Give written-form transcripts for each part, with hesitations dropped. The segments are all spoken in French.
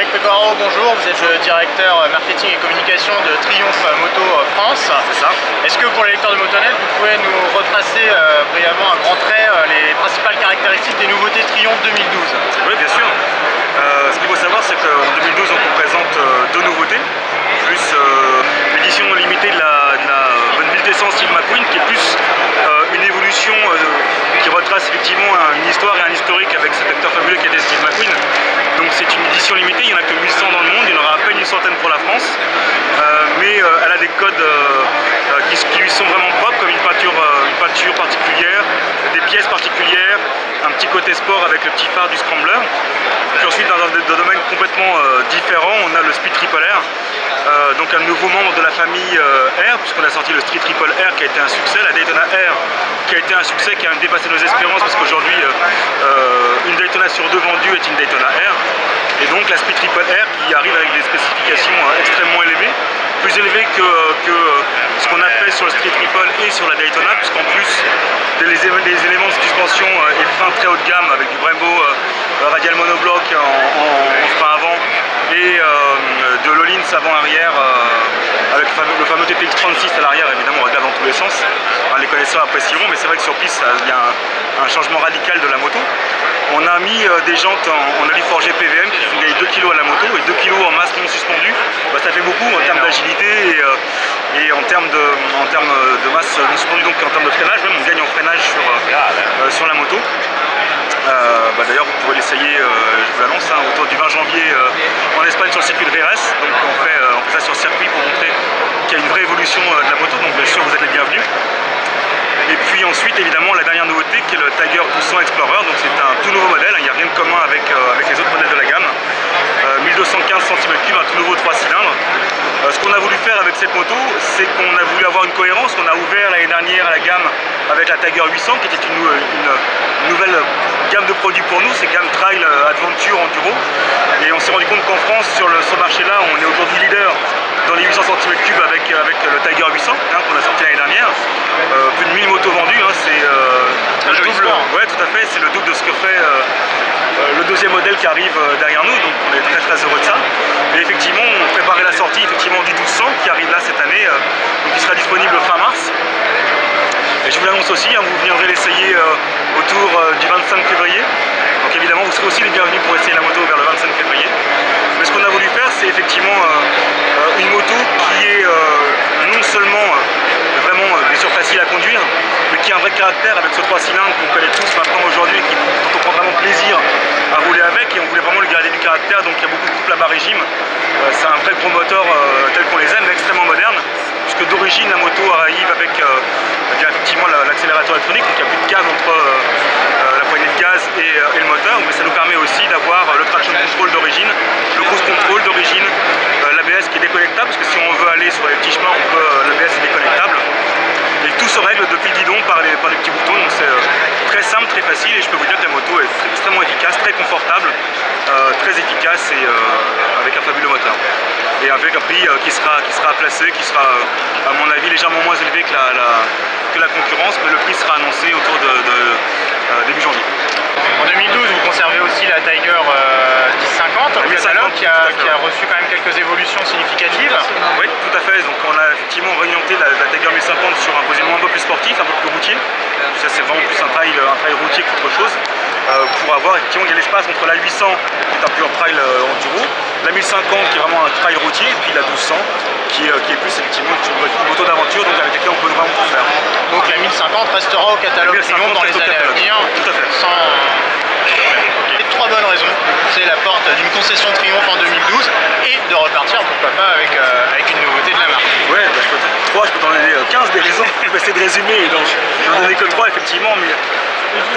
Eric Pecoraro, bonjour, vous êtes le directeur marketing et communication de Triomphe Moto France. C'est ça. Est-ce que pour les lecteurs de Motonet, vous pouvez nous retracer brièvement un grand trait les principales caractéristiques des nouveautés Triomphe 2012? Oui, bien sûr. Ce qu'il faut savoir, c'est qu'en 2012, on vous présente deux nouveautés, plus l'édition limitée de la Bonne Build Essence Steve McQueen, qui est plus une évolution qui retrace effectivement une histoire et un historique avec cet acteur fabuleux qui était Steve McQueen. Donc c'est une édition limitée, il n'y en a que 1100 dans le monde, il y en aura à peine une centaine pour la France, mais elle a des codes qui lui sont vraiment propres, comme une peinture particulière, des pièces particulières, un petit côté sport avec le petit phare du Scrambler. Puis ensuite, dans un domaine complètement différent, on a le Speed Triple R, donc un nouveau membre de la famille R, puisqu'on a sorti le Street Triple R qui a été un succès, la Daytona R qui a été un succès, qui a même dépassé nos espérances, parce qu'aujourd'hui, une Daytona sur deux vendue est une Daytona R. Et donc la Speed Triple R qui arrive avec des spécifications extrêmement élevées, plus élevées que ce qu'on a fait sur le Street Triple et sur la Daytona, puisqu'en plus des éléments de suspension et de frein très haut de gamme avec du Brembo radial monobloc en frein avant et de l'Öhlins avant-arrière avec le fameux TPX 36 à l'arrière, évidemment on regarde dans tous les sens. Les connaisseurs apprécieront, mais c'est vrai que sur piste il y a un changement radical de la moto. On a mis des jantes en alu forgé PVM qui font gagner 2 kg à la moto et 2 kg en masse non suspendue. Ça fait beaucoup en termes d'agilité et en termes de masse non suspendue, donc en termes de freinage, même on gagne en freinage sur la moto. D'ailleurs vous pourrez l'essayer, je vous l'annonce, autour du 20 janvier en Espagne sur le circuit de Jerez. Donc on fait ça sur circuit pour montrer qu'il y a une vraie évolution de la moto, donc bien sûr vous êtes les bienvenus. Et puis ensuite évidemment la dernière nouveauté qui est le Tiger 1200 Explorer, donc c'est un tout nouveau modèle, il n'y a rien de commun avec les autres modèles de la gamme. 1215 cm3, un tout nouveau 3 cylindres. Ce qu'on a voulu faire avec cette moto, c'est qu'on a voulu avoir une cohérence. On a ouvert l'année dernière à la gamme avec la Tiger 800 qui était une nouvelle gamme de produits pour nous, c'est gamme Trail, Adventure, Enduro. Et on s'est rendu compte qu'en France, sur ce marché-là, on est aujourd'hui leader dans les 800 cm3 avec le Tiger 800 qu'on a sorti l'année dernière. Plus de 1000 motos vendues, c'est le double. Ouais, tout à fait, c'est le double de ce que fait le deuxième modèle qui arrive derrière nous, donc on est très très heureux de ça. Et effectivement, on préparait la sortie effectivement du 1200 qui arrive là cette année, donc qui sera disponible fin mars. Et je vous l'annonce aussi, vous viendrez l'essayer autour du 25 février. Donc évidemment, vous serez aussi les bienvenus pour essayer la moto vers le 25 février. Mais ce qu'on a voulu faire, c'est effectivement une moto qui est non seulement vraiment bien sûr facile à conduire, mais qui a un vrai caractère avec ce 3 cylindres qu'on connaît tous maintenant aujourd'hui et dont on prend vraiment plaisir à rouler avec, et on voulait vraiment lui garder du caractère, donc il y a beaucoup de couple à bas régime. C'est un vrai gros moteur tel qu'on les aime, mais extrêmement moderne, puisque d'origine la moto arrive avec effectivement l'accélérateur électronique, donc il n'y a plus de câble entre la poignée de gaz et le moteur, mais ça nous permet aussi d'avoir le traction control d'origine, le cruise control d'origine, l'ABS qui est déconnectable, parce que si on veut aller sur les petits chemins, l'ABS est déconnectable. Et tout se règle depuis le guidon par les petits boutons, donc c'est très simple, très facile, et je peux vous dire que la moto est extrêmement efficace, très confortable, très efficace et avec un fabuleux moteur. Et avec un prix qui sera à placer, qui sera à mon avis légèrement moins élevé que la concurrence, mais le prix sera annoncé autour de début janvier. En 2012, vous conservez aussi la Tiger 1050 au catalogue qui a reçu quand même quelques évolutions significatives. Oui, tout à fait. Donc on a effectivement réorienté la Tiger 1050 sur un positionnement un peu plus sportif, un peu plus routier. Ça c'est vraiment plus un trail routier qu'autre chose. Pour avoir effectivement, il y a l'espace entre la 800 qui est un pur trail enduro, la 1050 qui est vraiment un trail routier, et puis la 1200 qui est plus effectivement une moto d'aventure, donc avec laquelle on peut vraiment tout faire. Donc la 1050 restera au catalogue Triomphe dans les années à venir. Tout à fait. Et 3 bonnes raisons de pousser la porte d'une concession Triomphe en 2012 et de repartir pourquoi pas avec une nouveauté de la marque. Ouais, je peux t'en donner 15 des raisons, je vais essayer de résumer et d'en donner que 3 effectivement, mais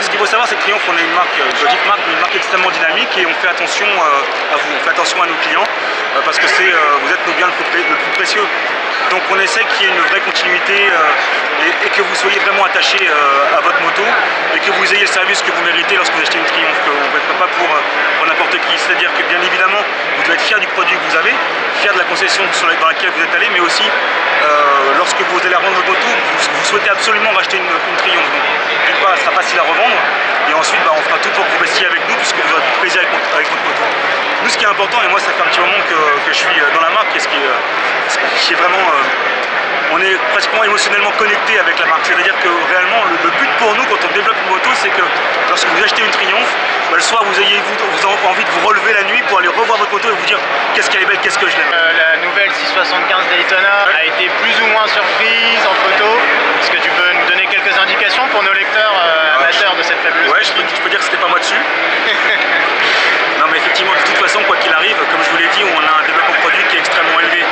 ce qu'il faut savoir c'est que Triomphe on est une marque, une petite marque, mais une marque extrêmement dynamique, et on fait attention à vous, on fait attention à nos clients parce que vous êtes nos biens le plus précieux. Donc on essaie qu'il y ait une vraie continuité et que vous soyez vraiment attaché à votre moto et que vous ayez le service que vous méritez lorsque vous achetez une Triomphe, qu'on ne fait pas pour n'importe qui. C'est-à-dire que bien évidemment vous devez être fier du produit que vous avez, fier de la concession dans laquelle vous êtes allé, mais aussi lorsque vous allez revendre votre moto, vous souhaitez absolument racheter une Triomphe. Donc d'une part, elle sera facile à revendre, Et ensuite, on fera tout pour que vous restiez avec nous puisque vous aurez plaisir avec notre moto. Nous, ce qui est important, et moi ça fait un petit moment que je suis dans la marque, et ce qui est vraiment... on est pratiquement émotionnellement connecté avec la marque. C'est-à-dire que réellement, le but pour nous quand on développe une moto, c'est que lorsque vous achetez une Triumph, le soir vous ayez envie de vous relever la nuit pour aller revoir votre moto et vous dire qu'est-ce qu'elle est belle, qu'est-ce que je l'aime. La nouvelle 675 Daytona a été plus ou moins surprise en photo. Est-ce que tu peux nous donner quelques indications pour nos lecteurs amateurs de cette fabuleuse machine? Je peux dire que c'était pas moi dessus. Non mais effectivement, de toute façon, quoi qu'il arrive, comme je vous l'ai dit, on a un développement produit qui est extrêmement élevé.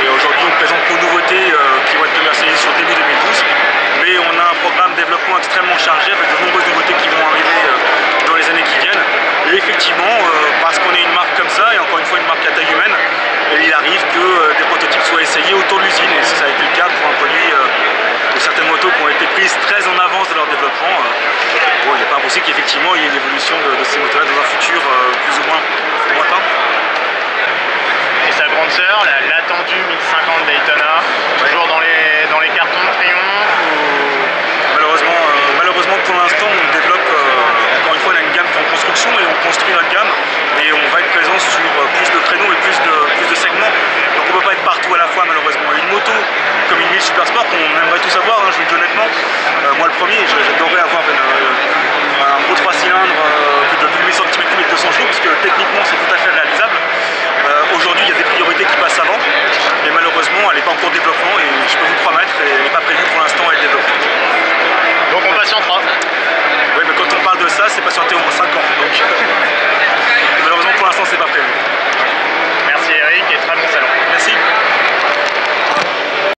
Et aujourd'hui, on présente nos nouveautés qui vont être commercialisées sur début 2012. Mais on a un programme de développement extrêmement chargé avec de nombreuses nouveautés qui vont arriver dans les années qui viennent. Et effectivement, parce qu'on est une marque comme ça, et encore une fois une marque à taille humaine, il arrive que des prototypes soient essayés autour de l'usine. Et ça a été le cas pour un produit de certaines motos qui ont été prises très en avance de leur développement. Bon, il n'est pas impossible qu'effectivement il y ait une évolution de ces motos-là dans un futur plus ou moins lointain. Et sa grande sœur, l'attendue 1050 Daytona, toujours dans les cartons de Triumph ou... Malheureusement pour l'instant,